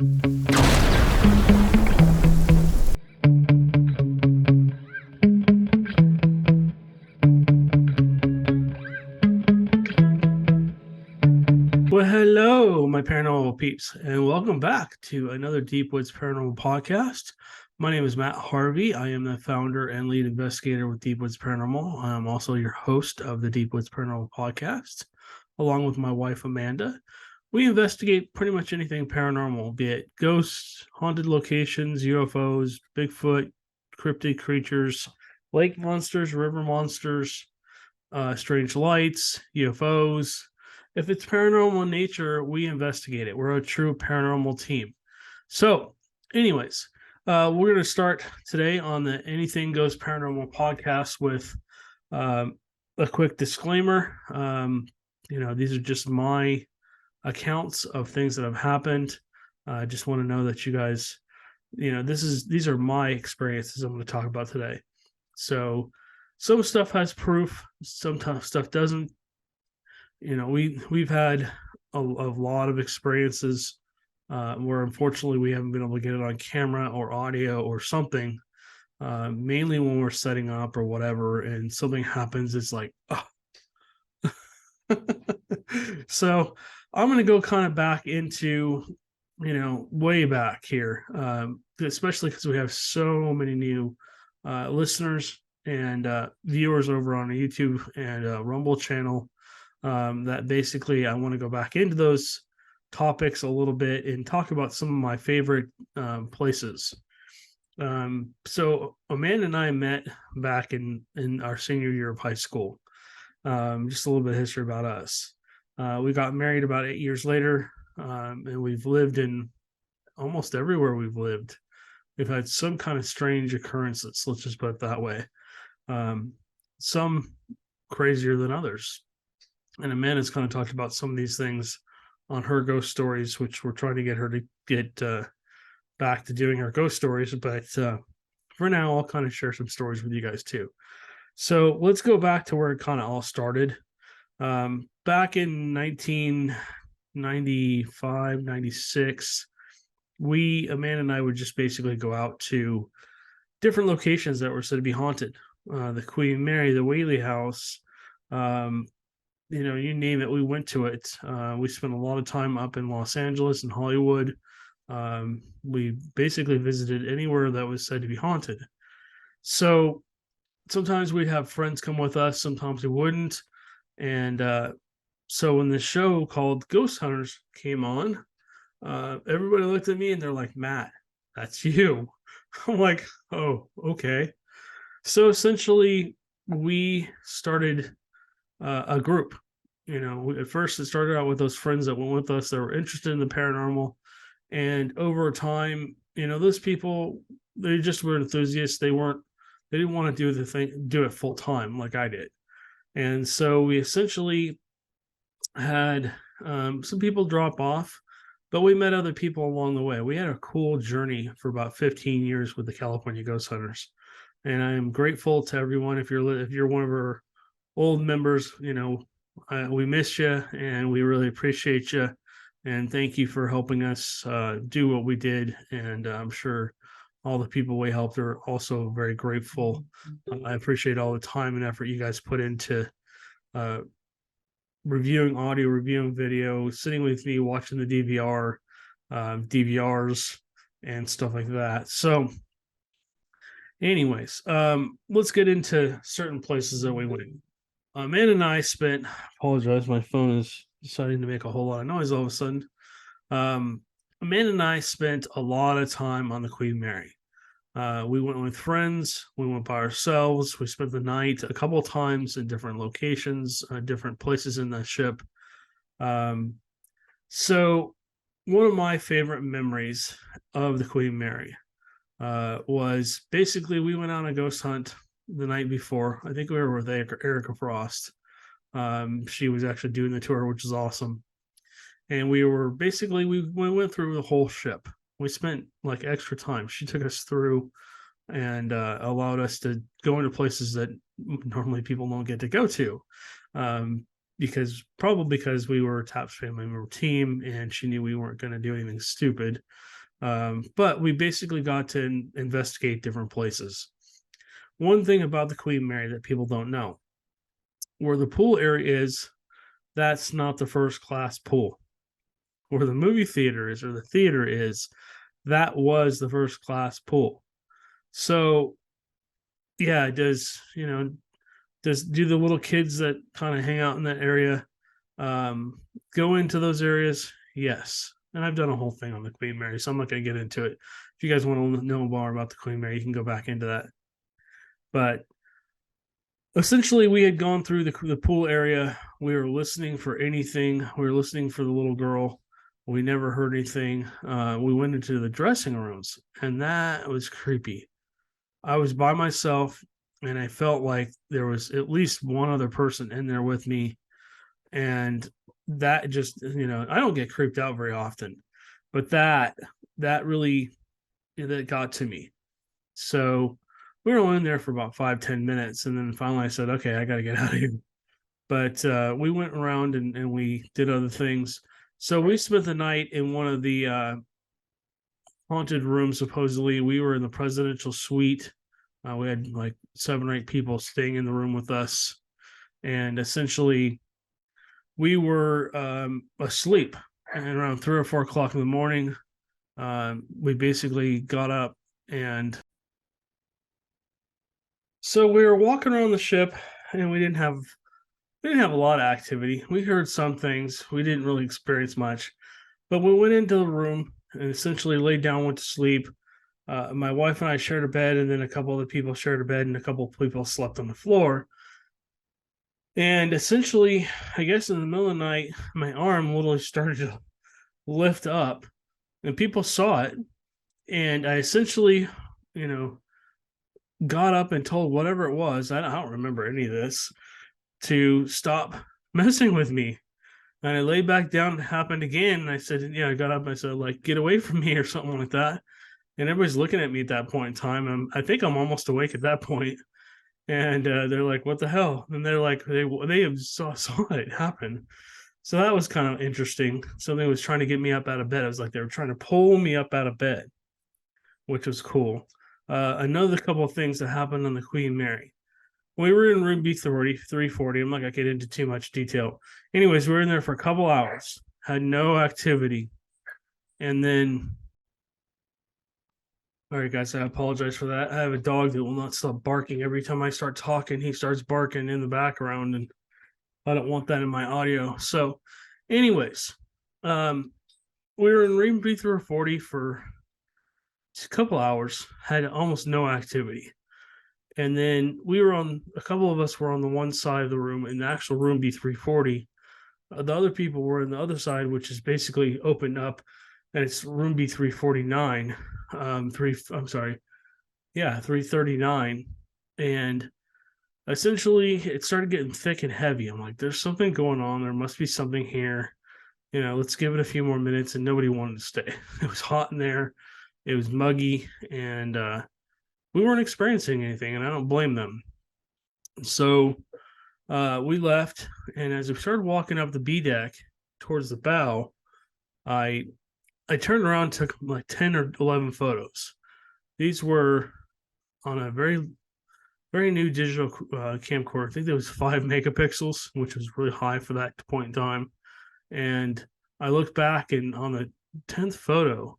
Well, hello, my paranormal peeps, and welcome back to another Deep Woods Paranormal podcast. My name is Matt Harvey. I am the founder and lead investigator with Deep Woods Paranormal. I'm also your host of the Deep Woods Paranormal podcast, along with my wife, Amanda. We investigate pretty much anything paranormal, be it ghosts, haunted locations, UFOs, Bigfoot, cryptid creatures, lake monsters, river monsters, strange lights, UFOs. If it's paranormal in nature, we investigate it. We're a true paranormal team. So, anyways, we're going to start today on the Anything Goes Paranormal podcast with a quick disclaimer. These are just my accounts of things that have happened. I just want to know that you guys, these are my experiences I'm going to talk about today. So, some stuff has proof, some stuff doesn't. We've had a lot of experiences where unfortunately we haven't been able to get it on camera or audio or something, mainly when we're setting up or whatever, and something happens. It's like, oh. So I'm going to go kind of back into, way back here, especially because we have so many new listeners and viewers over on the YouTube and Rumble channel. That basically I want to go back into those topics a little bit and talk about some of my favorite places. So Amanda and I met back in our senior year of high school. Just a little bit of history about us. We got married about 8 years later, and we've lived in almost everywhere we've lived. We've had some kind of strange occurrences, let's just put it that way. Some crazier than others. And Amanda's kind of talked about some of these things on her ghost stories, which we're trying to get her to get back to doing her ghost stories. But for now, I'll kind of share some stories with you guys too. So let's go back to where it kind of all started. Back in 1995, 96, Amanda and I would just basically go out to different locations that were said to be haunted. The Queen Mary, the Whaley House, you name it, we went to it. We spent a lot of time up in Los Angeles and Hollywood. We basically visited anywhere that was said to be haunted. So sometimes we'd have friends come with us, sometimes we wouldn't. And so when the show called Ghost Hunters came on, everybody looked at me and they're like, Matt, that's you. I'm like, oh, okay. So essentially, we started a group. At first it started out with those friends that went with us that were interested in the paranormal, and over time, those people, they just were enthusiasts. They didn't want to do it full time like I did. And so we essentially had some people drop off, but we met other people along the way. We had a cool journey for about 15 years with the California Ghost Hunters, and I am grateful to everyone. If you're one of our old members, we miss you and we really appreciate you, and thank you for helping us do what we did. And I'm sure all the people we helped are also very grateful. I appreciate all the time and effort you guys put into reviewing audio, reviewing video, sitting with me, watching the DVRs and stuff like that. So anyways, let's get into certain places that we went. Amanda and I apologize, my phone is deciding to make a whole lot of noise all of a sudden. Amanda and I spent a lot of time on the Queen Mary. We went with friends, we went by ourselves, we spent the night a couple of times in different locations, different places in the ship. So one of my favorite memories of the Queen Mary was basically we went on a ghost hunt the night before. I think we were with Erica Frost. She was actually doing the tour, which is awesome. And we went through the whole ship. We spent like extra time. She took us through and allowed us to go into places that normally people don't get to go to. because we were a Taps family member team, and she knew we weren't going to do anything stupid. But we basically got to investigate different places. One thing about the Queen Mary that people don't know, where the pool area is, that's not the first class pool. Where the movie theater is, or the theater is, that was the first class pool. So yeah, do the little kids that kind of hang out in that area go into those areas? Yes. And I've done a whole thing on the Queen Mary, so I'm not going to get into it. If you guys want to know more about the Queen Mary, you can go back into that. But essentially, we had gone through the pool area. We were listening for anything. We were listening for the little girl. We never heard anything. We went into the dressing rooms, and that was creepy. I was by myself, and I felt like there was at least one other person in there with me. And that just, I don't get creeped out very often, but that really, that got to me. So we were only in there for about 5-10 minutes, and then finally I said, okay, I got to get out of here. But we went around and we did other things. So we spent the night in one of the haunted rooms. Supposedly we were in the presidential suite. We had like 7 or 8 people staying in the room with us, and essentially we were asleep. And around 3 or 4 o'clock in the morning, we basically got up, and so we were walking around the ship, and we didn't have a lot of activity. We heard some things. We didn't really experience much, but we went into the room and essentially laid down, went to sleep. My wife and I shared a bed, and then a couple other people shared a bed, and a couple of people slept on the floor. And essentially, I guess in the middle of the night, my arm literally started to lift up, and people saw it. And I essentially, got up and told whatever it was, I don't remember any of this, to stop messing with me. And I laid back down. It happened again. And I said, I got up. And I said, like, get away from me or something like that. And everybody's looking at me at that point in time. I think I'm almost awake at that point. And they're like, what the hell? And they're like, they saw it happen. So that was kind of interesting. Something was trying to get me up out of bed. It was like they were trying to pull me up out of bed, which was cool. Another couple of things that happened on the Queen Mary. We were in room B340. I'm not going to get into too much detail. Anyways, we were in there for a couple hours, had no activity. And then, all right, guys, I apologize for that. I have a dog that will not stop barking. Every time I start talking, he starts barking in the background, and I don't want that in my audio. So, anyways, we were in room B340 for a couple hours, had almost no activity. And then a couple of us were on the one side of the room in the actual room B340. The other people were on the other side, which is basically opened up, and it's room B349. 339. And essentially it started getting thick and heavy. I'm like, there's something going on. There must be something here. Let's give it a few more minutes. And nobody wanted to stay. It was hot in there. It was muggy, and we weren't experiencing anything, and I don't blame them. So we left, and as we started walking up the B deck towards the bow, I turned around and took like 10 or 11 photos. These were on a very, very new digital camcorder. I think there was 5 megapixels, which was really high for that point in time. And I looked back, and on the 10th photo,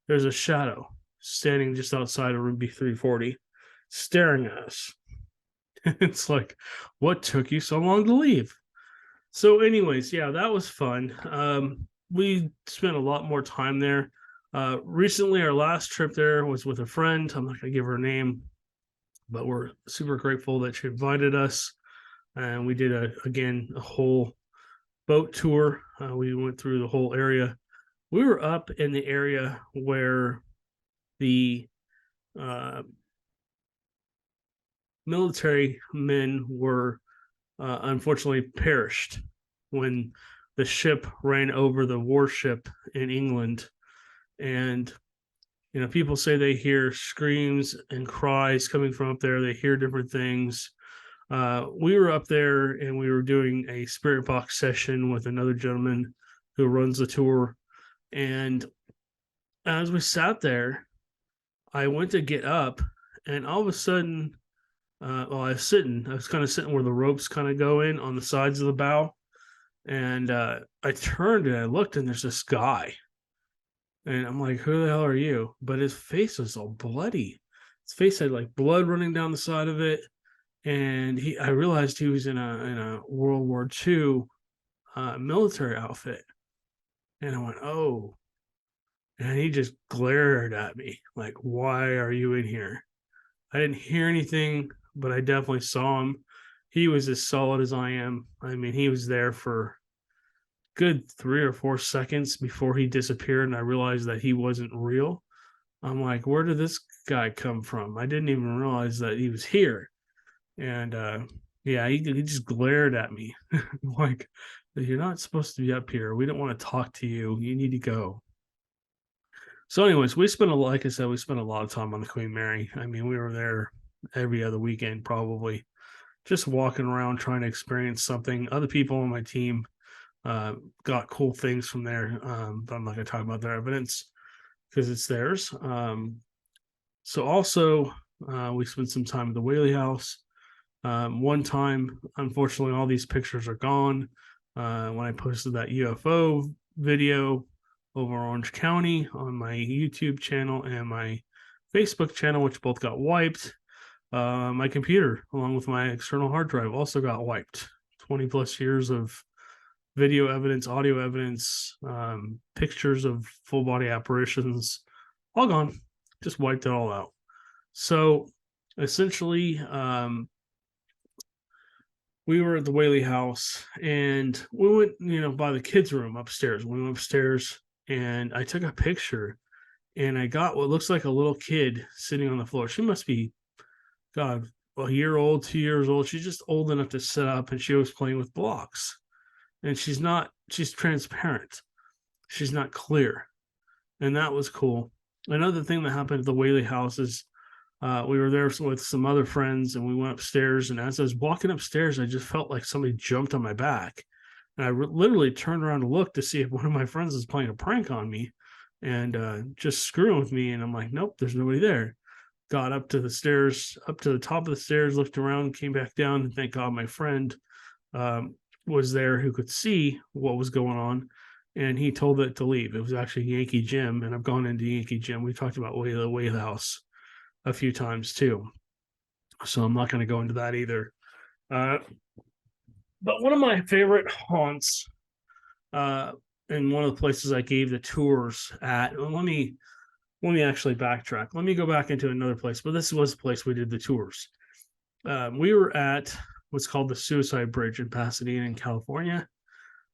there's a shadow standing just outside of room B340, staring at us. It's like, what took you so long to leave? So, anyways, yeah, that was fun. We spent a lot more time there. Recently, our last trip there was with a friend. I'm not going to give her a name, but we're super grateful that she invited us. And we did, a whole boat tour. We went through the whole area. We were up in the area where the military men were unfortunately perished when the ship ran over the warship in England. And people say they hear screams and cries coming from up there. They hear different things. We were up there and we were doing a spirit box session with another gentleman who runs the tour. And as we sat there, I went to get up, and all of a sudden, I was kind of sitting where the ropes kind of go in on the sides of the bow. And I turned and I looked, and there's this guy. And I'm like, who the hell are you? But his face was all bloody. His face had like blood running down the side of it. And I realized he was in a World War II military outfit. And I went, oh. And he just glared at me like, why are you in here? I didn't hear anything, but I definitely saw him. He was as solid as I am. I mean, he was there for good 3 or 4 seconds before he disappeared, and I realized that he wasn't real. I'm like, where did this guy come from? I didn't even realize that he was here. And yeah, he just glared at me like, you're not supposed to be up here. We don't want to talk to you. You need to go. So, anyways, like I said, we spent a lot of time on the Queen Mary. I mean, we were there every other weekend, probably just walking around trying to experience something. Other people on my team got cool things from there, but I'm not going to talk about their evidence because it's theirs. So, also, we spent some time at the Whaley House. One time, unfortunately, all these pictures are gone. When I posted that UFO video over Orange County on my YouTube channel and my Facebook channel, which both got wiped, my computer, along with my external hard drive, also got wiped. 20 plus years of video evidence, audio evidence, pictures of full body apparitions, all gone. Just wiped it all out. So essentially, we were at the Whaley House and we went, by the kids' room upstairs. We went upstairs and I took a picture and I got what looks like a little kid sitting on the floor. She must be, God, a year old, 2 years old. She's just old enough to sit up, and she was playing with blocks. And she's transparent. She's not clear. And that was cool. Another thing that happened at the Whaley House is we were there with some other friends and we went upstairs. And as I was walking upstairs, I just felt like somebody jumped on my back. And I literally turned around to look to see if one of my friends was playing a prank on me and just screwing with me. And I'm like, nope, there's nobody there. Got up to the stairs, up to the top of the stairs, looked around, came back down. And thank God my friend was there who could see what was going on. And he told it to leave. It was actually Yankee Jim. And I've gone into Yankee Jim. We talked about the Whaley House a few times too. So I'm not going to go into that either. But one of my favorite haunts, and one of the places I gave the tours at, let me actually backtrack. Let me go back into another place, but this was the place we did the tours. We were at what's called the Suicide Bridge in Pasadena, in California.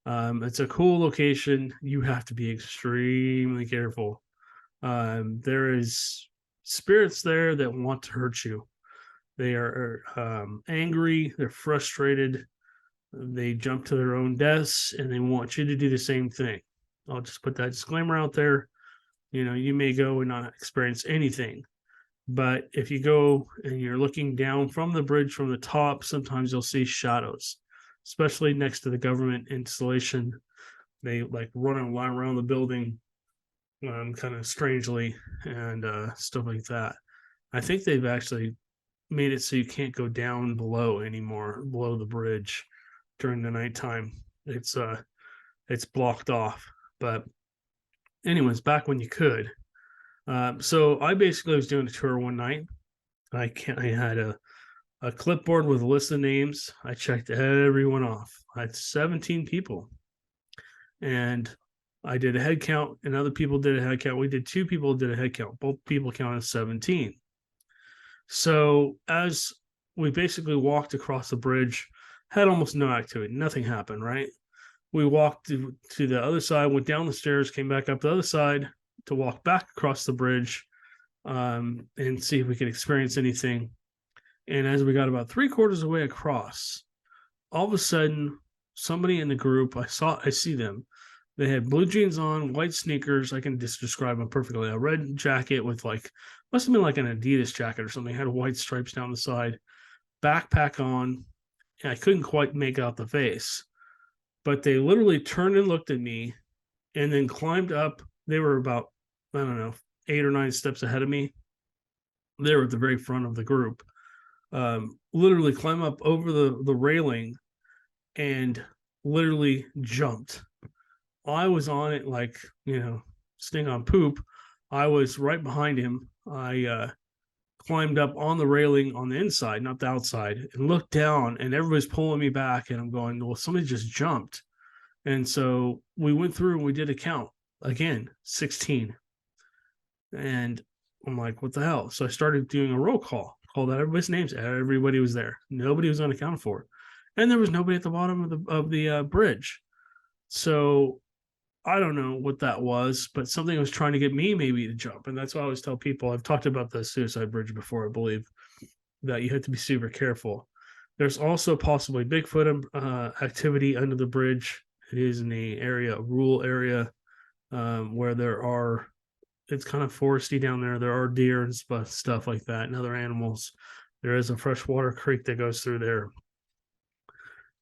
It's a cool location. You have to be extremely careful. There is spirits there that want to hurt you. They are angry. They're frustrated. They jump to their own deaths, and they want you to do the same thing. I'll just put that disclaimer out there. You may go and not experience anything, but if you go and you're looking down from the bridge from the top, sometimes you'll see shadows, especially next to the government installation. They like run around the building kind of strangely and stuff like that. I think they've actually made it so you can't go down below anymore, below the bridge during the nighttime. It's blocked off. But anyways, back when you could. So I basically was doing a tour one night. I had a clipboard with a list of names. I checked everyone off. I had 17 people. And I did a head count, and other people did a head count. We did 2 people did a head count. Both people counted 17. So as we basically walked across the bridge, had almost no activity. Nothing happened, right? We walked to the other side, went down the stairs, came back up the other side to walk back across the bridge and see if we could experience anything. And as we got about 3/4 of the way across, all of a sudden, somebody in the group, I see them. They had blue jeans on, white sneakers. I can just describe them perfectly. A red jacket with must have been like an Adidas jacket or something. It had white stripes down the side. backpack on, and I couldn't quite make out the face, but they literally turned and looked at me and then climbed up. They were about, I don't know, 8 or 9 steps ahead of me. They were at the very front of the group. Literally climb up over the railing and literally jumped. I was on it like, sting on poop. I was right behind him. I climbed up on the railing on the inside, not the outside, and looked down, and everybody's pulling me back. And I'm going, well, somebody just jumped. And so we went through and we did a count again, 16. And I'm like, what the hell? So I started doing a roll call, called out everybody's names. Everybody was there. Nobody was unaccounted for. And there was nobody at the bottom of the bridge. So I don't know what that was, but something was trying to get me maybe to jump. And that's why I always tell people, I've talked about the suicide bridge before, I believe, that you have to be super careful. There's also possibly Bigfoot activity under the bridge. It is in a rural area, where it's kind of foresty down there. There are deer and stuff like that and other animals. There is a freshwater creek that goes through there.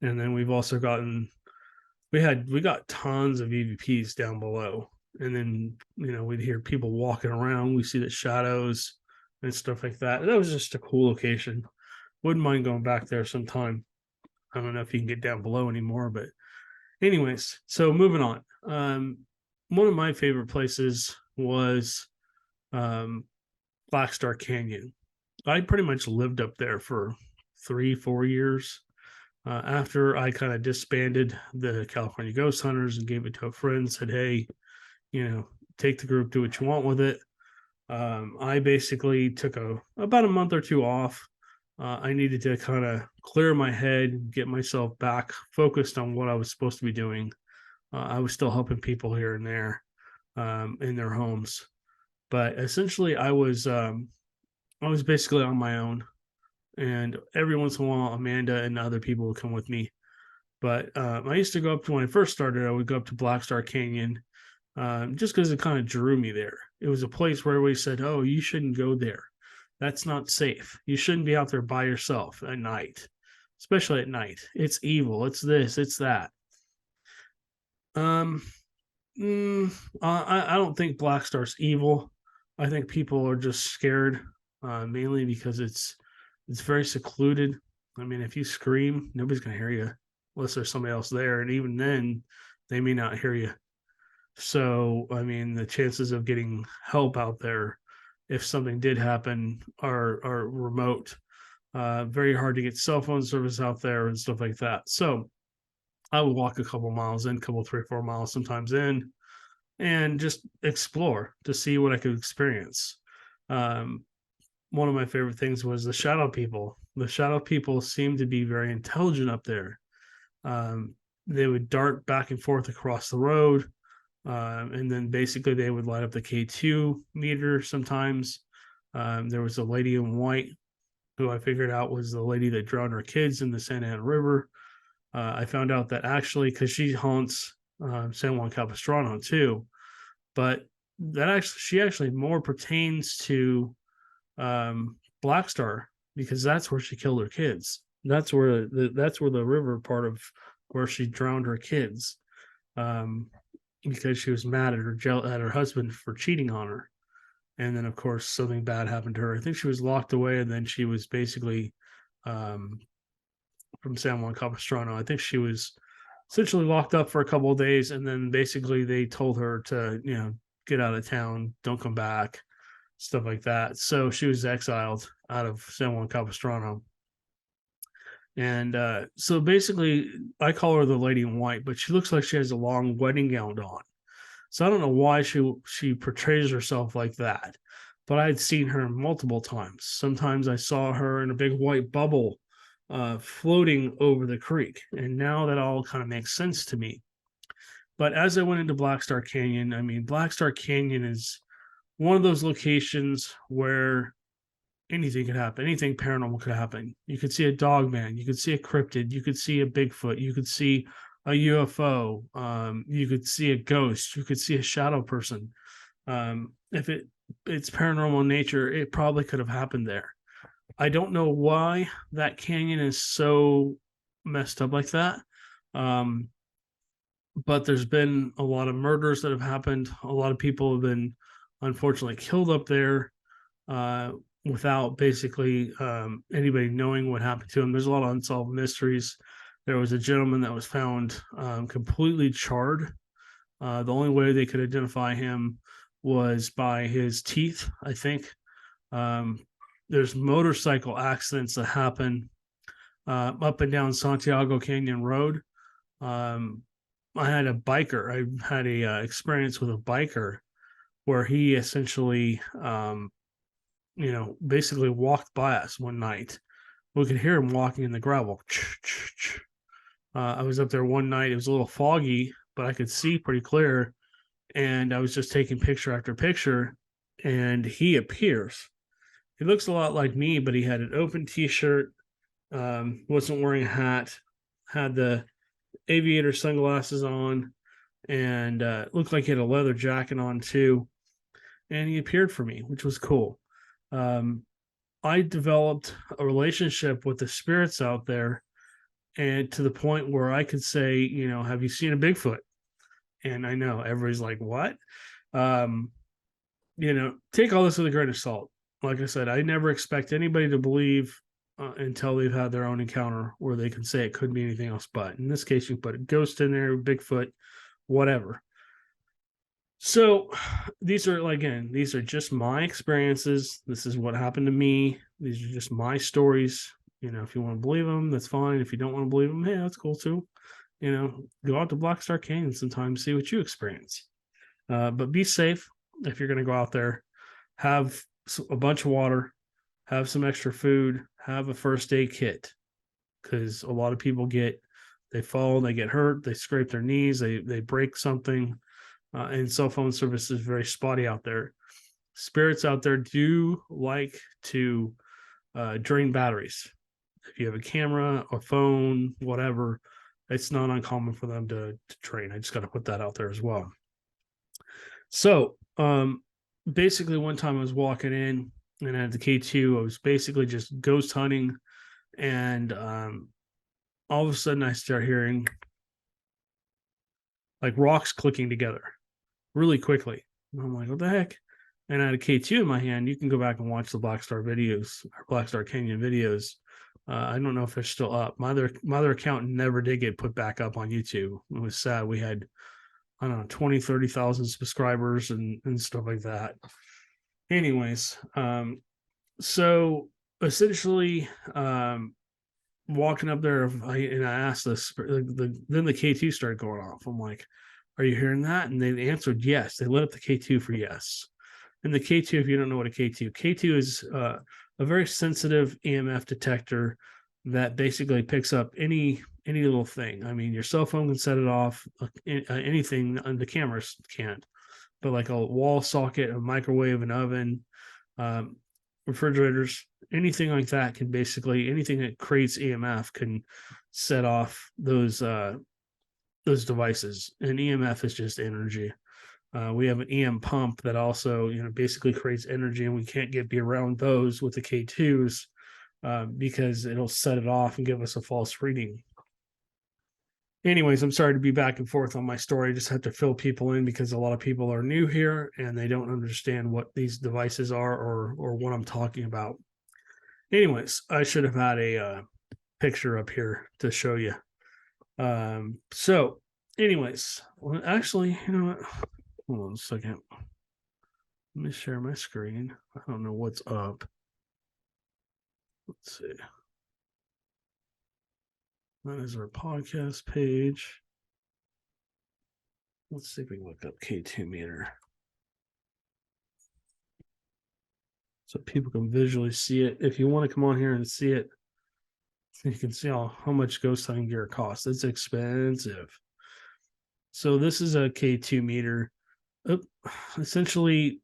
And then we've also we got tons of EVPs down below. And then, we'd hear people walking around. We see the shadows and stuff like that. And that was just a cool location. Wouldn't mind going back there sometime. I don't know if you can get down below anymore, but anyways, so moving on. One of my favorite places was Black Star Canyon. I pretty much lived up there for 3-4 years. After I kind of disbanded the California Ghost Hunters and gave it to a friend, said, hey, take the group, do what you want with it. I basically took about a month or two off. I needed to kind of clear my head, get myself back focused on what I was supposed to be doing. I was still helping people here and there in their homes, but essentially I was basically on my own. And every once in a while, Amanda and other people would come with me. But I used to go up to, when I first started, I would go up to Black Star Canyon, just because it kind of drew me there. It was a place where we said, oh, you shouldn't go there. That's not safe. You shouldn't be out there by yourself at night, especially at night. It's evil. It's this, it's that. I don't think Black Star's evil. I think people are just scared, mainly because it's very secluded. I mean, if you scream, nobody's going to hear you unless there's somebody else there. And even then, they may not hear you. So, I mean, the chances of getting help out there, if something did happen, are remote. Very hard to get cell phone service out there and stuff like that. So I would walk a couple miles in, 3-4 miles sometimes in, and just explore to see what I could experience. One of my favorite things was the shadow people. The shadow people seemed to be very intelligent up there. They would dart back and forth across the road. And then basically they would light up the K2 meter sometimes. There was a lady in white who I figured out was the lady that drowned her kids in the Santa Ana River. I found out that actually, because she haunts San Juan Capistrano too, but she actually more pertains to Black Star, because that's where she killed her kids. That's where the river part of where she drowned her kids, because she was mad at her husband for cheating on her. And then of course something bad happened to her. I think she was locked away, and then she was basically from San Juan Capistrano. I think she was essentially locked up for a couple of days, and then basically they told her to get out of town, don't come back, stuff like that. So she was exiled out of San Juan Capistrano. And so basically, I call her the lady in white, but she looks like she has a long wedding gown on. So I don't know why she portrays herself like that, but I had seen her multiple times. Sometimes I saw her in a big white bubble floating over the creek, and now that all kind of makes sense to me. But as I went into Black Star Canyon, I mean, Black Star Canyon is one of those locations where anything could happen. Anything paranormal could happen. You could see a dog man. You could see a cryptid. You could see a Bigfoot. You could see a UFO. You could see a ghost. You could see a shadow person. If it's paranormal in nature, it probably could have happened there. I don't know why that canyon is so messed up like that. Um, but there's been a lot of murders that have happened. A lot of people have been unfortunately killed up there uh, without basically anybody knowing what happened to him. There's a lot of unsolved mysteries. There was a gentleman that was found completely charred. The only way they could identify him was by his teeth, I think. Um, there's motorcycle accidents that happen up and down Santiago Canyon Road. Um, I had a biker. I had a experience with a biker where he essentially, basically walked by us one night. We could hear him walking in the gravel. I was up there one night. It was a little foggy, but I could see pretty clear. And I was just taking picture after picture, and he appears. He looks a lot like me, but he had an open T-shirt, wasn't wearing a hat, had the aviator sunglasses on, and looked like he had a leather jacket on too. And he appeared for me, which was cool. Um, I developed a relationship with the spirits out there, and to the point where I could say, have you seen a Bigfoot? And I know everybody's like, what? Um, take all this with a grain of salt. Like I said, I never expect anybody to believe until they've had their own encounter where they can say it couldn't be anything else but. In this case, you put a ghost in there, Bigfoot, whatever. So these are just my experiences. This is what happened to me. These are just my stories. If you want to believe them, that's fine. If you don't want to believe them, hey, that's cool too. Go out to Black Star Canyon sometime, see what you experience. But be safe if you're going to go out there. Have a bunch of water, have some extra food, have a first aid kit, because a lot of people they fall, they get hurt, they scrape their knees, they break something, and cell phone service is very spotty out there. Spirits out there do like to drain batteries. If you have a camera, a phone, whatever, it's not uncommon for them to drain. I just got to put that out there as well. So, basically, one time I was walking in and at the K2, I was basically just ghost hunting, and all of a sudden I start hearing like rocks clicking together really quickly. And I'm like, what the heck? And I had a K2 in my hand. You can go back and watch the Black Star videos, or Black Star Canyon videos. I don't know if they're still up. My other account never did get put back up on YouTube. It was sad. We had, I don't know, 20, 30,000 subscribers and stuff like that. Anyways, so essentially, walking up there, and I asked this, then the K2 started going off. I'm like, are you hearing that? And they answered yes. They lit up the K2 for yes. And the K2, if you don't know what a K2 is a very sensitive EMF detector that basically picks up any little thing. I mean, your cell phone can set it off, anything, and the cameras can't. But like a wall socket, a microwave, an oven, refrigerators, anything like that can basically, anything that creates EMF can set off those devices. And EMF is just energy. We have an EM pump that also, basically creates energy, and we can't be around those with the K2s because it'll set it off and give us a false reading. Anyways, I'm sorry to be back and forth on my story. I just have to fill people in because a lot of people are new here and they don't understand what these devices are or what I'm talking about. Anyways, I should have had a picture up here to show you. So, anyways, well, actually, you know what? Hold on a second. Let me share my screen. I don't know what's up. Let's see. That is our podcast page. Let's see if we can look up K2 meter, so people can visually see it. If you want to come on here and see it, you can see how much ghost hunting gear costs. It's expensive. So this is a K2 meter. Essentially,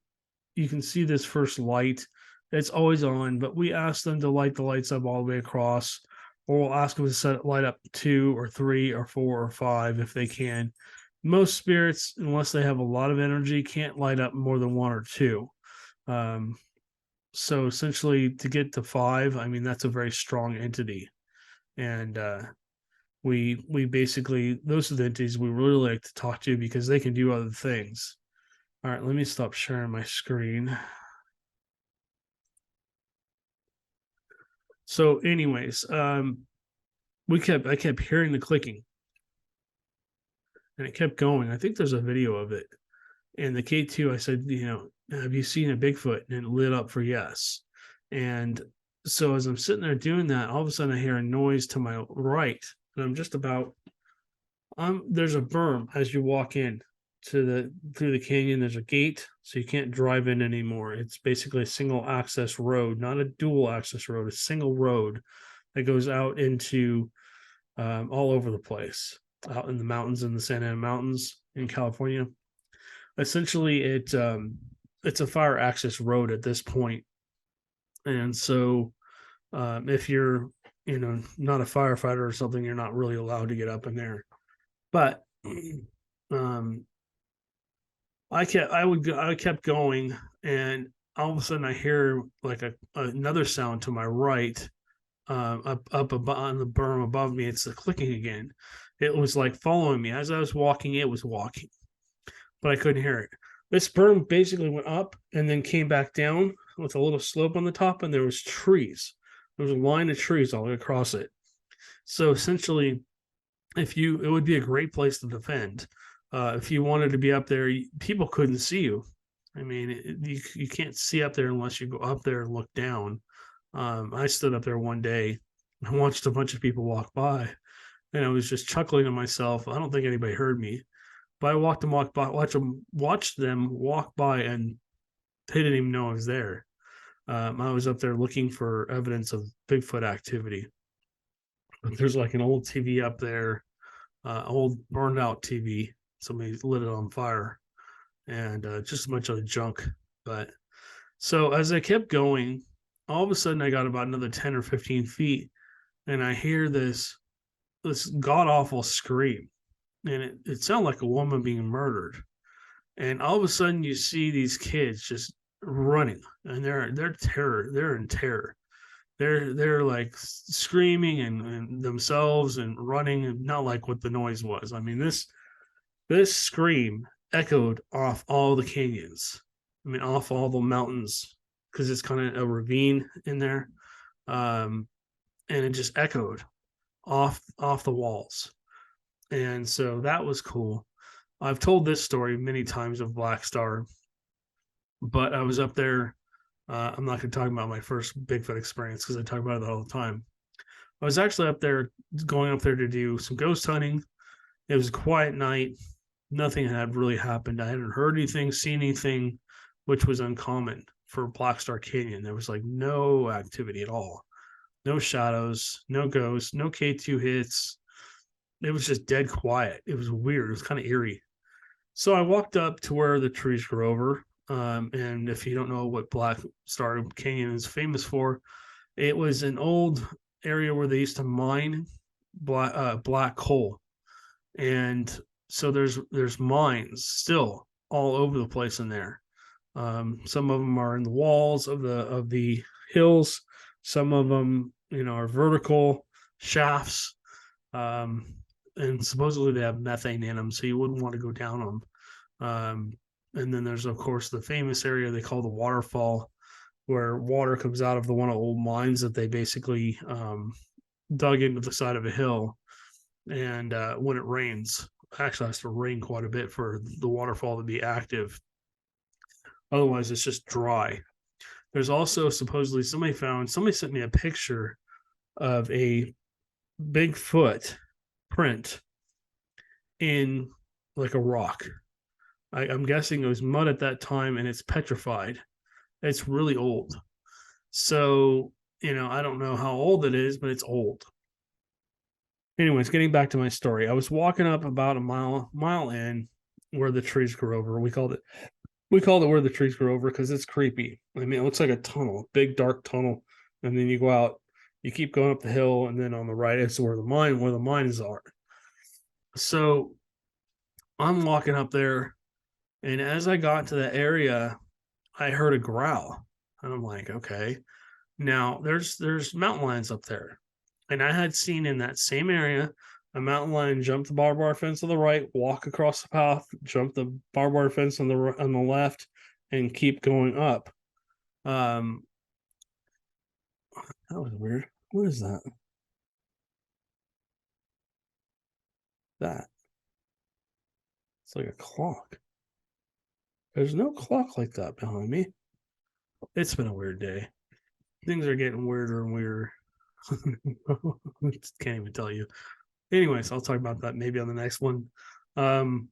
you can see this first light. It's always on, but we ask them to light the lights up all the way across, or we'll ask them to set it light up 2 or 3 or 4 or 5 if they can. Most spirits, unless they have a lot of energy, can't light up more than 1 or 2. So essentially, to get to five, I mean that's a very strong entity, and we basically those are the entities we really like to talk to because they can do other things. All right, let me stop sharing my screen. So, anyways, I kept hearing the clicking, and it kept going. I think there's a video of it. And the K2, I said, have you seen a Bigfoot? And it lit up for yes. And so as I'm sitting there doing that, all of a sudden I hear a noise to my right, and I'm just about there's a berm as you walk in to the through the canyon. There's a gate, so you can't drive in anymore. It's basically a single access road, not a dual access road, a single road that goes out into all over the place, out in the mountains, in the Santa Ana Mountains in California. Essentially, it's a fire access road at this point, and so if you're not a firefighter or something, you're not really allowed to get up in there. But um, I kept going, and all of a sudden I hear like another sound to my right, up above, on the berm above me. It's the clicking again. It was like following me as I was walking. It was walking, but I couldn't hear it. This berm basically went up and then came back down with a little slope on the top, and there was trees. There was a line of trees all across it. So essentially, it would be a great place to defend. If you wanted to be up there, people couldn't see you. I mean, you can't see up there unless you go up there and look down. I stood up there one day and watched a bunch of people walk by, and I was just chuckling to myself. I don't think anybody heard me, but I watched them walk by, and they didn't even know I was there. I was up there looking for evidence of Bigfoot activity. There's like an old TV up there, old burned out TV. Somebody lit it on fire, and just a bunch of junk. But so as I kept going, all of a sudden I got about another 10 or 15 feet, and I hear this god awful scream, and it sounded like a woman being murdered. And all of a sudden you see these kids just running, and they're in terror. They're like screaming and themselves and running, and not like what the noise was. I mean, this scream echoed off all the canyons. I mean, off all the mountains, because it's kind of a ravine in there, um, and it just echoed off the walls. And so that was cool. I've told this story many times of Black Star, but I was up there. I'm not going to talk about my first Bigfoot experience because I talk about it all the time. I was actually up there, going up there to do some ghost hunting. It was a quiet night. Nothing had really happened. I hadn't heard anything, seen anything, which was uncommon for Black Star Canyon. There was like no activity at all, no shadows, no ghosts, no K2 hits. It was just dead quiet. It was weird. It was kind of eerie. So I walked up to where the trees grow over. And if you don't know what Black Star Canyon is famous for, it was an old area where they used to mine black coal, and so there's mines still all over the place in there. Some of them are in the walls of the hills. Some of them, are vertical shafts, and supposedly they have methane in them, so you wouldn't want to go down them. And then there's of course the famous area they call the waterfall, where water comes out of one of the old mines that they basically dug into the side of a hill. And when it rains, it actually has to rain quite a bit for the waterfall to be active. Otherwise, it's just dry. There's also supposedly somebody sent me a picture of a Bigfoot print in like a rock. I'm guessing it was mud at that time, and it's petrified. It's really old. So, I don't know how old it is, but it's old. Anyways, getting back to my story, I was walking up about a mile in where the trees grow over. We called it where the trees grow over because it's creepy. I mean, it looks like a tunnel, big dark tunnel, and then you go out, you keep going up the hill, and then on the right is where the mines are. So I'm walking up there, and as I got to that area, I heard a growl. And I'm like, okay. Now there's mountain lions up there. And I had seen in that same area a mountain lion jump the barbed wire fence on the right, walk across the path, jump the barbed wire fence on the left, and keep going up. Um, that was weird. What is that? That it's like a clock. There's no clock like that behind me. It's been a weird day. Things are getting weirder and weirder. Can't even tell you. Anyways, I'll talk about that maybe on the next one. Um,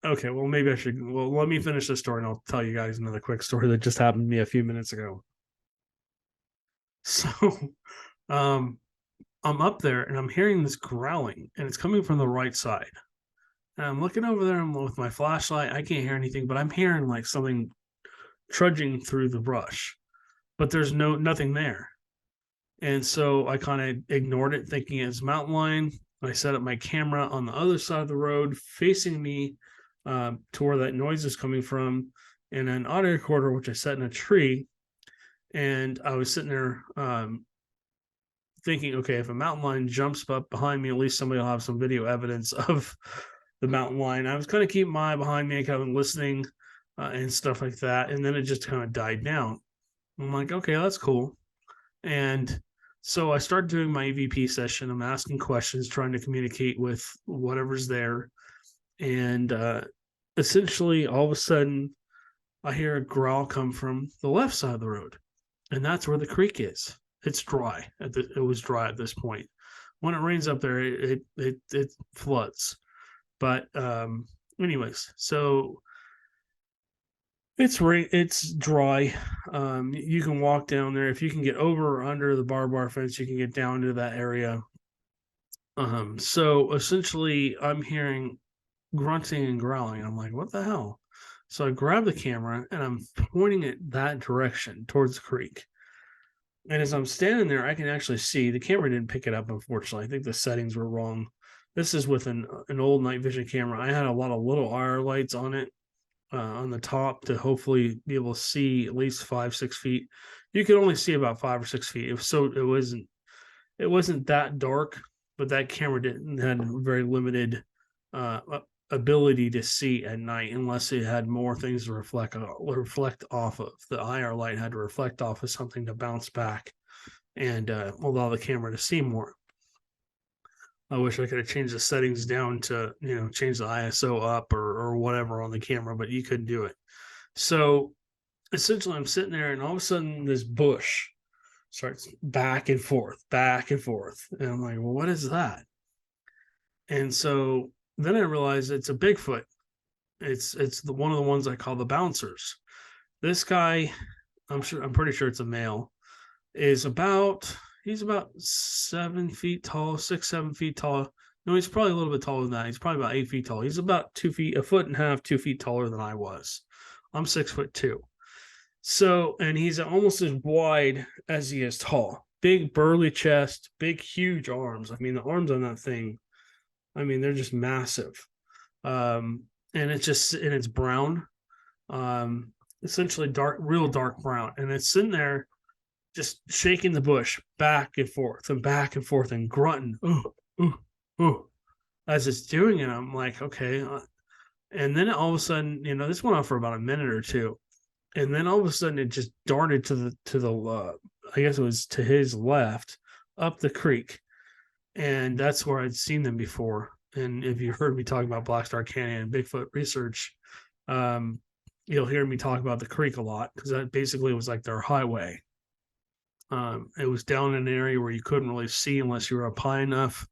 okay, well, maybe I should. Well, let me finish this story and I'll tell you guys another quick story that just happened to me a few minutes ago. So, um, I'm up there and I'm hearing this growling and it's coming from the right side. And I'm looking over there with my flashlight. I can't hear anything, but I'm hearing like something trudging through the brush, but there's nothing there. And so I kind of ignored it, thinking it's mountain lion. I set up my camera on the other side of the road, facing me to where that noise is coming from, and an audio recorder, which I set in a tree. And I was sitting there thinking, okay, if a mountain lion jumps up behind me, at least somebody will have some video evidence of the mountain lion. I was kind of keeping my eye behind me, kind of listening and stuff like that. And then it just kind of died down. I'm like, okay, that's cool. And so I started doing my EVP session. I'm asking questions, trying to communicate with whatever's there. And essentially, all of a sudden, I hear a growl come from the left side of the road. And that's where the creek is. It's dry. It was dry at this point. When it rains up there, it floods. But anyways, so it's dry. You can walk down there. If you can get over or under the barbed wire fence, you can get down to that area. So essentially, I'm hearing grunting and growling. I'm like, what the hell? So I grab the camera and I'm pointing it that direction towards the creek. And as I'm standing there, I can actually see the camera didn't pick it up, unfortunately. I think the settings were wrong. This is with an old night vision camera. I had a lot of little IR lights on it on the top to hopefully be able to see at least 5-6 feet. You could only see about 5 or 6 feet, so it wasn't that dark, but that camera didn't had very limited ability to see at night unless it had more things to reflect off of. The IR light had to reflect off of something to bounce back and allow the camera to see more. I wish I could have changed the settings down to, change the ISO up or whatever on the camera, but you couldn't do it. So essentially, I'm sitting there, and all of a sudden, this bush starts back and forth. And I'm like, well, what is that? And so then I realized it's a Bigfoot. It's one of the ones I call the bouncers. This guy, I'm pretty sure it's a male, is he's about 7 feet tall, 6-7 feet tall. No, he's probably a little bit taller than that. He's probably about 8 feet tall. He's about 2 feet, a foot and a half, 2 feet taller than I was. I'm 6'2". So, and he's almost as wide as he is tall. Big burly chest, big huge arms. I mean, the arms on that thing, they're just massive. And it's brown. Essentially real dark brown. And it's sitting there just shaking the bush back and forth and grunting, ooh, ooh, ooh, as it's doing it. I'm like, okay. And then all of a sudden, this went on for about a minute or two. And then all of a sudden it just darted to the I guess it was to his left up the creek. And that's where I'd seen them before. And if you heard me talking about Black Star Canyon and Bigfoot research, you'll hear me talk about the creek a lot because that basically was like their highway. It was down in an area where you couldn't really see unless you were up high enough.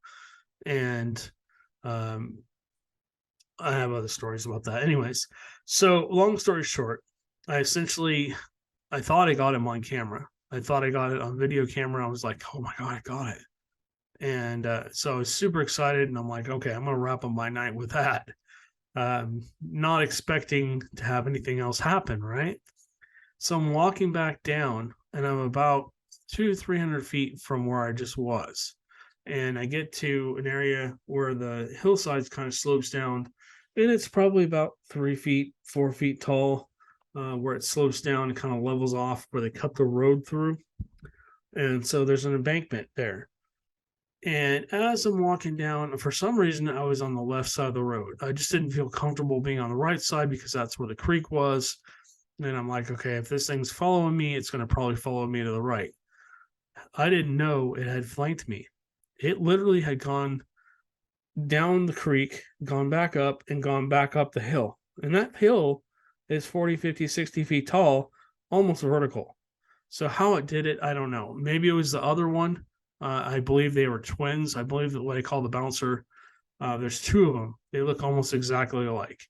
And I have other stories about that. Anyways, so long story short, I thought I got him on camera. I thought I got it on video camera. I was like, oh my God, I got it. And so I was super excited. And I'm like, okay, I'm going to wrap up my night with that. Not expecting to have anything else happen, right? So I'm walking back down and I'm about 200-300 feet from where I just was. And I get to an area where the hillside kind of slopes down, and it's probably about 3 feet, 4 feet tall. where it slows down and kind of levels off where they cut the road through. And so there's an embankment there. And as I'm walking down, for some reason, I was on the left side of the road. I just didn't feel comfortable being on the right side because that's where the creek was. And I'm like, okay, if this thing's following me, it's going to probably follow me to the right. I didn't know it had flanked me. It literally had gone down the creek, gone back up, and gone back up the hill. And that hill is 40, 50, 60 feet tall, almost vertical. So how it did it, I don't know. Maybe it was the other one. I believe they were twins. I believe that what I call the bouncer. There's two of them. They look almost exactly alike.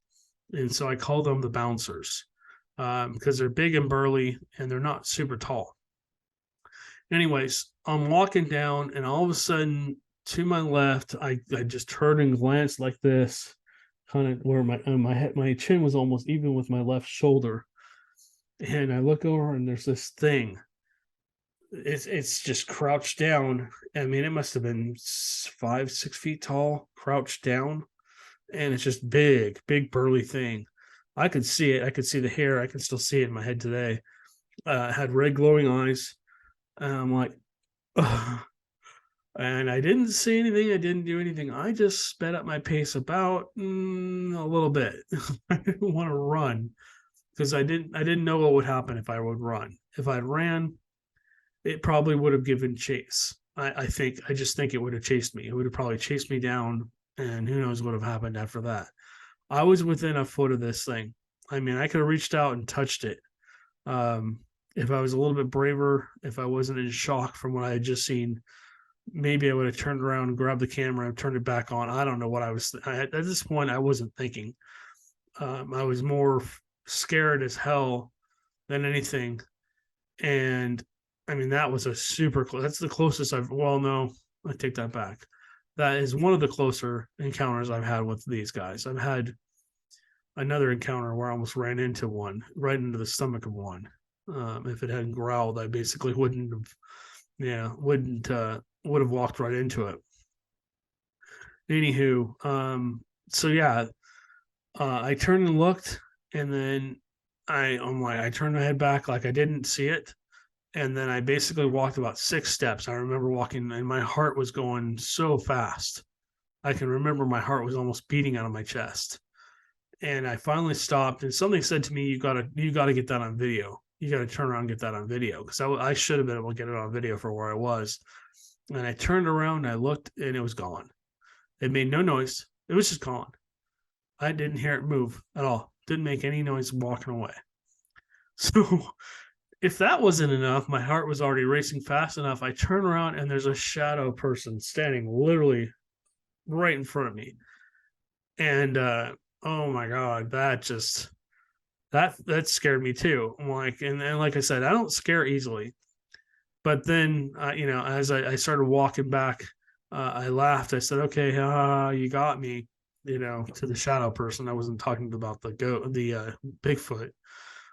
And so I call them the bouncers because they're big and burly and they're not super tall. Anyways, I'm walking down and all of a sudden to my left, I just turned and glanced like this, kind of where my chin was almost even with my left shoulder. And I look over and there's this thing. It's just crouched down. I mean, it must have been 5, 6 feet tall, crouched down, and it's just big burly thing. I could see it. I could see the hair. I can still see it in my head today. It had red glowing eyes. And I'm like, ugh. And I didn't see anything. I didn't do anything. I just sped up my pace about a little bit. I didn't want to run because I didn't know what would happen if I would run. If I ran, it probably would have given chase. I just think it would have chased me. It would have probably chased me down, and who knows what would have happened after that. I was within a foot of this thing. I mean, I could have reached out and touched it. If I was a little bit braver, if I wasn't in shock from what I had just seen, maybe I would have turned around and grabbed the camera and turned it back on. I don't know what I was. At this point, I wasn't thinking. I was more scared as hell than anything. And I mean, that was a super close. That's the closest I've. Well, no, I take that back. That is one of the closer encounters I've had with these guys. I've had another encounter where I almost ran into one, right into the stomach of one. If it hadn't growled, I basically wouldn't have. Yeah, would have walked right into it. Anywho, so yeah, I turned and looked, and then I'm like, I turned my head back like I didn't see it, and then I basically walked about 6 steps. I remember walking, and my heart was going so fast. I can remember my heart was almost beating out of my chest. And I finally stopped, and something said to me, "You gotta get that on video. You gotta turn around and get that on video," because I should have been able to get it on video for where I was. And I turned around, and I looked, and it was gone. It made no noise. It was just gone. I didn't hear it move at all. Didn't make any noise walking away. So if that wasn't enough, my heart was already racing fast enough. I turn around and there's a shadow person standing literally right in front of me. And oh my god, that scared me too. I'm like, and like I said, I don't scare easily. But then as I started walking back, I laughed. I said, "Okay, you got me." To the shadow person. I wasn't talking about the Bigfoot.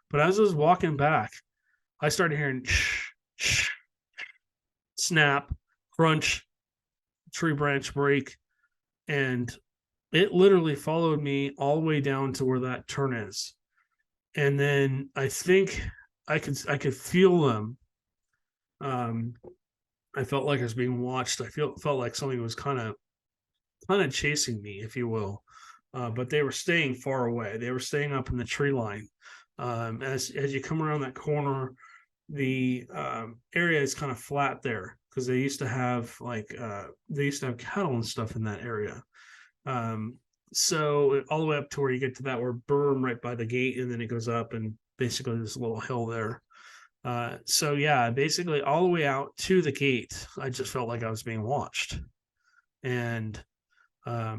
But as I was walking back, I started hearing snap, crunch, tree branch break, and it literally followed me all the way down to where that turn is. And then I think I could feel them. Um, I felt like I was being watched. Felt like something was kind of chasing me, if you will. But they were staying far away. They were staying up in the tree line. As you come around that corner, the area is kind of flat there because they used to have cattle and stuff in that area. So all the way up to where you get to that where berm right by the gate, and then it goes up and basically this little hill there. So yeah, basically all the way out to the gate, I just felt like I was being watched. And I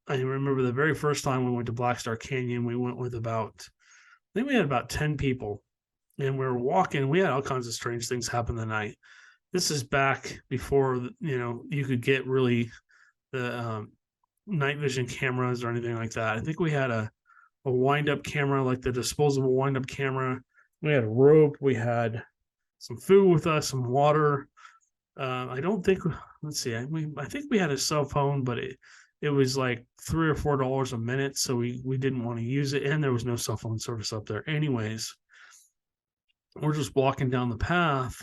remember the very first time we went to Black Star Canyon, we went with I think we had about 10 people, and we were walking. We had all kinds of strange things happen the night. This is back before, you could get really the night vision cameras or anything like that. I think we had a wind up camera, like the disposable wind up camera. We had a rope. We had some food with us, some water. I don't think. Let's see. I think we had a cell phone, but it was like $3 or $4 a minute, so we didn't want to use it, and there was no cell phone service up there. Anyways, we're just walking down the path,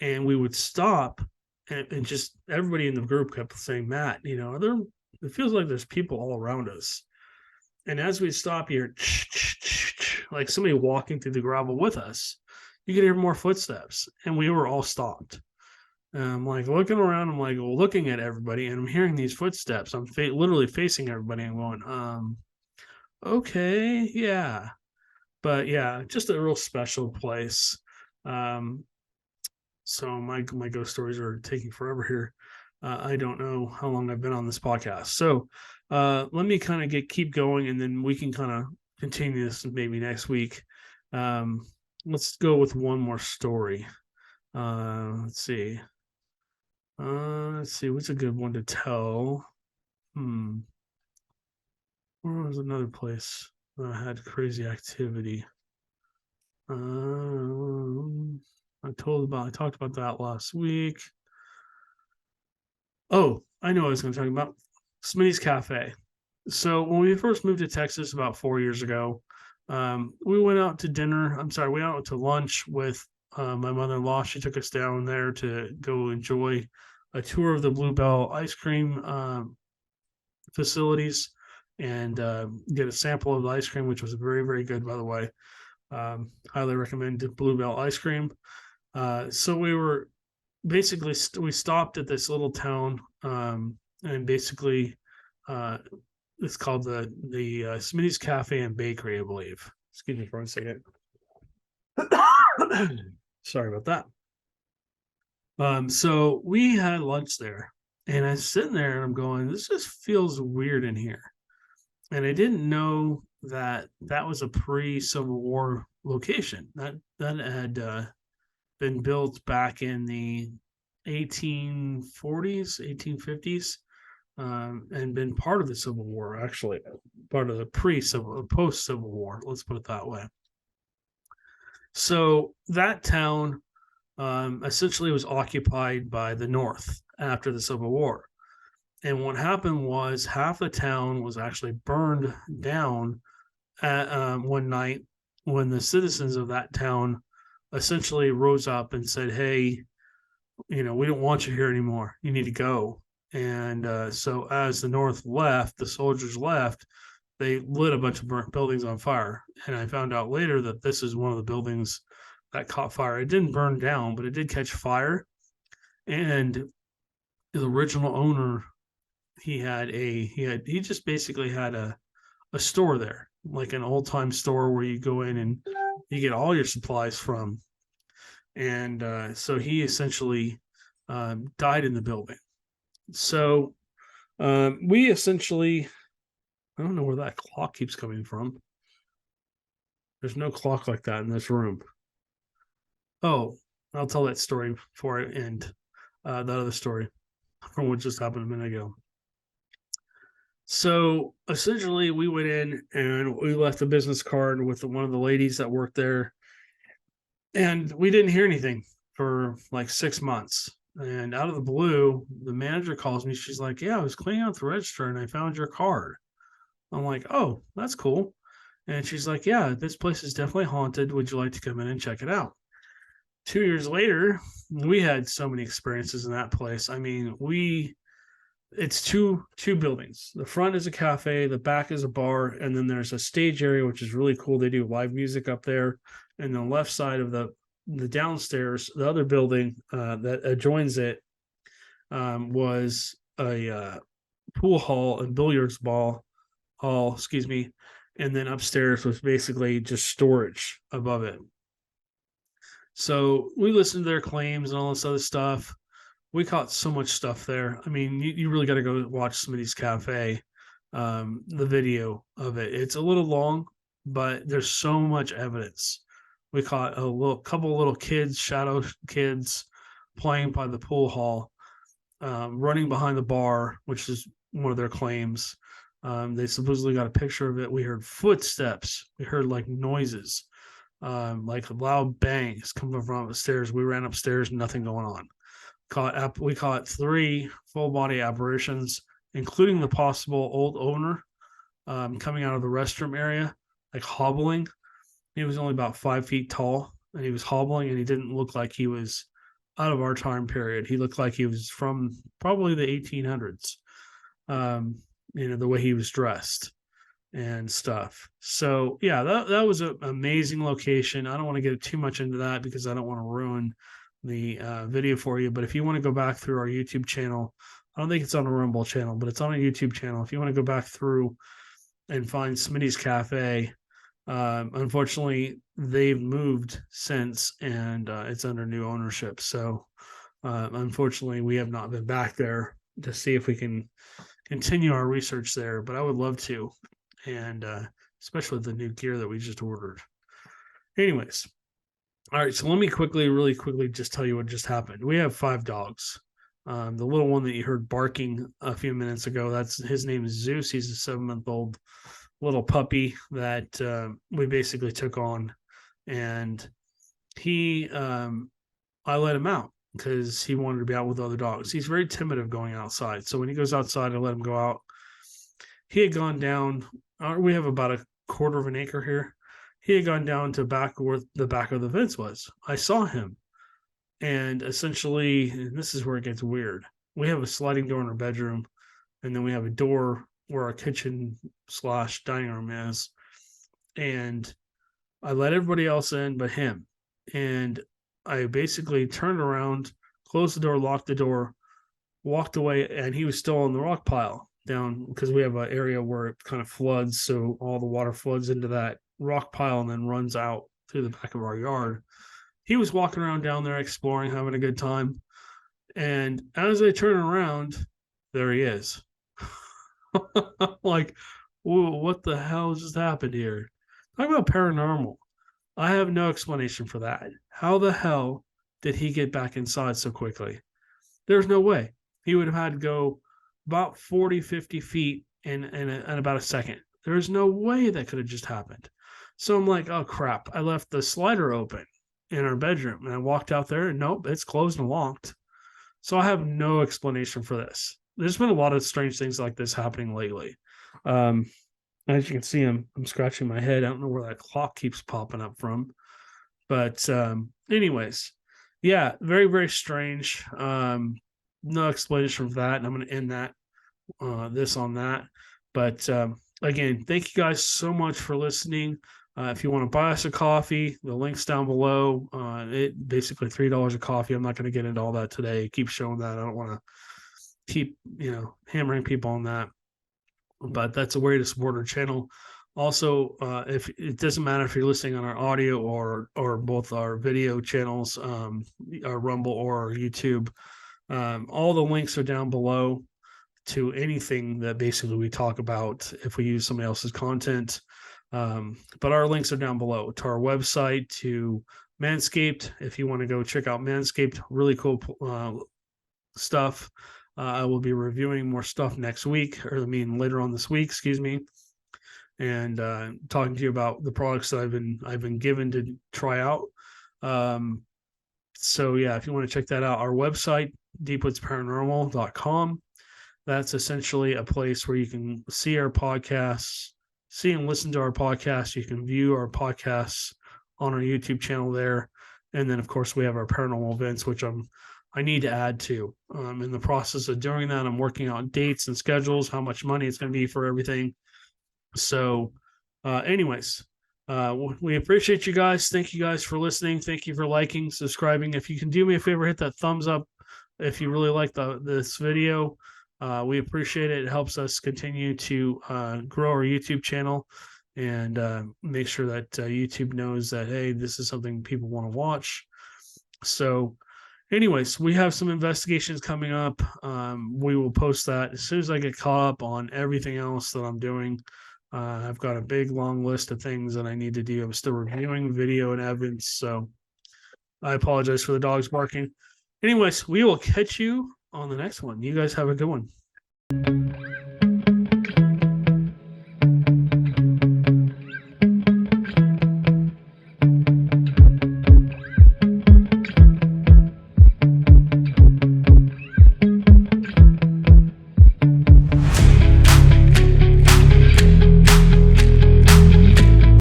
and we would stop, and just everybody in the group kept saying, "Matt, there it feels like there's people all around us." And as we stop here, like somebody walking through the gravel with us, you could hear more footsteps, and we were all stopped. And I'm like looking around, I'm like looking at everybody, and I'm hearing these footsteps. I'm literally facing everybody and going, okay, yeah. But yeah, just a real special place. Um, so my ghost stories are taking forever here. I don't know how long I've been on this podcast. So let me kind of keep going, and then we can kind of continue this maybe next week. Let's go with one more story. Let's see. What's a good one to tell? Where was another place that had crazy activity? I talked about that last week. Oh, I know what I was going to talk about. Smitty's Cafe. So when we first moved to Texas about 4 years ago, we went out to dinner. I'm sorry, we went out to lunch with my mother-in-law. She took us down there to go enjoy a tour of the Bluebell ice cream facilities and get a sample of the ice cream, which was very, very good, by the way. Highly recommend Bluebell ice cream. So we were basically we stopped at this little town, and basically it's called the Smitty's Cafe and Bakery, I believe. Excuse me for 1 second. Sorry about that. So we had lunch there, and I'm sitting there and I'm going, this just feels weird in here. And I didn't know that was a pre-Civil War location. That had been built back in the 1840s, 1850s, and been part of the Civil War, actually, part of the post-Civil War, let's put it that way. So that town essentially was occupied by the North after the Civil War. And what happened was half the town was actually burned down one night when the citizens of that town essentially rose up and said, hey, we don't want you here anymore. You need to go. And so as the North left, the soldiers left, they lit a bunch of burnt buildings on fire. And I found out later that this is one of the buildings that caught fire. It didn't burn down, but it did catch fire. And the original owner, he just basically had a store there, like an old time store where you go in and you get all your supplies from. And so he essentially died in the building. So we essentially, I don't know where that clock keeps coming from. There's no clock like that in this room. Oh, I'll tell that story before I end that other story from what just happened a minute ago. So essentially, we went in and we left a business card with one of the ladies that worked there. And we didn't hear anything for like 6 months. And out of the blue, the manager calls me. She's like, yeah, I was cleaning out the register and I found your card. I'm like, oh, that's cool. And she's like, yeah, this place is definitely haunted. Would you like to come in and check it out? 2 years later, we had so many experiences in that place. I mean, it's two buildings. The front is a cafe, the back is a bar, and then there's a stage area, which is really cool. They do live music up there. And the left side of the downstairs, the other building that adjoins it was a pool hall and billiards hall, and then upstairs was basically just storage above it. So we listened to their claims and all this other stuff. We caught so much stuff there. I mean, you really got to go watch Smitty's Cafe, the video of it. It's a little long, but there's so much evidence. We caught couple little kids, shadow kids, playing by the pool hall, running behind the bar, which is one of their claims. They supposedly got a picture of it. We heard footsteps. We heard like noises, like loud bangs coming from upstairs. We ran upstairs, nothing going on. We caught 3 full body apparitions including the possible old owner coming out of the restroom area, like hobbling. He was only about 5 feet tall, and he was hobbling, and he didn't look like he was out of our time period. He looked like he was from probably the 1800s. The way he was dressed and stuff. So yeah, that was an amazing location. I don't want to get too much into that because I don't want to ruin the video for you. But if you want to go back through our YouTube channel, I don't think it's on a Rumble channel, but it's on a YouTube channel. If you want to go back through and find Smitty's Cafe, unfortunately, they've moved since, and it's under new ownership. So, unfortunately, we have not been back there to see if we can continue our research there. But I would love to, and especially the new gear that we just ordered. Anyways, all right. So let me really quickly, just tell you what just happened. We have 5 dogs. The little one that you heard barking a few minutes ago, his name is Zeus. He's a 7-month-old little puppy that we basically took on, and I let him out because he wanted to be out with other dogs. He's very timid of going outside, so when he goes outside, I let him go out. He had gone down. We have about a quarter of an acre here. He had gone down to back where the back of the fence was. I saw him, and essentially, and this is where it gets weird. We have a sliding door in our bedroom, and then we have a door where our kitchen / dining room is. And I let everybody else in but him. And I basically turned around, closed the door, locked the door, walked away, and he was still on the rock pile down, because we have an area where it kind of floods. So all the water floods into that rock pile and then runs out through the back of our yard. He was walking around down there, exploring, having a good time. And as I turn around, there he is. Like, whoa, what the hell just happened here? Talk about paranormal. I have no explanation for that. How the hell did he get back inside so quickly? There's no way. He would have had to go about 40, 50 feet in about a second. There's no way that could have just happened. So I'm like, oh crap. I left the slider open in our bedroom, and I walked out there, and nope, it's closed and locked. So I have no explanation for this. There's been a lot of strange things like this happening lately. As you can see, I'm scratching my head. I don't know where that clock keeps popping up from. But anyways, yeah, very, very strange. No explanation for that. And I'm going to end this on that. But again, thank you guys so much for listening. If you want to buy us a coffee, the link's down below. It basically $3 a coffee. I'm not going to get into all that today. Keep showing that. I don't want to keep hammering people on that, but that's a way to support our channel. Also, if it doesn't matter if you're listening on our audio or both our video channels, our Rumble or our YouTube, all the links are down below to anything that basically we talk about if we use somebody else's content. But our links are down below to our website, to Manscaped. If you want to go check out Manscaped, really cool stuff. I will be reviewing more stuff next week, later on this week, excuse me, and talking to you about the products that I've been given to try out. So yeah, if you want to check that out, our website, deepwoodsparanormal.com. That's essentially a place where you can see our podcasts, see and listen to our podcasts. You can view our podcasts on our YouTube channel there. And then, of course, we have our paranormal events, which I need to add to. In the process of doing that, I'm working on dates and schedules, how much money it's going to be for everything. So anyways, we appreciate you guys. Thank you guys for listening. Thank you for liking, subscribing. If you can do me a favor, hit that thumbs up if you really like this video. We appreciate it. It helps us continue to grow our YouTube channel and make sure that YouTube knows that, hey, this is something people want to watch. So anyways, we have some investigations coming up. We will post that as soon as I get caught up on everything else that I'm doing. I've got a big, long list of things that I need to do. I'm still reviewing video and evidence, so I apologize for the dogs barking. Anyways, we will catch you on the next one. You guys have a good one.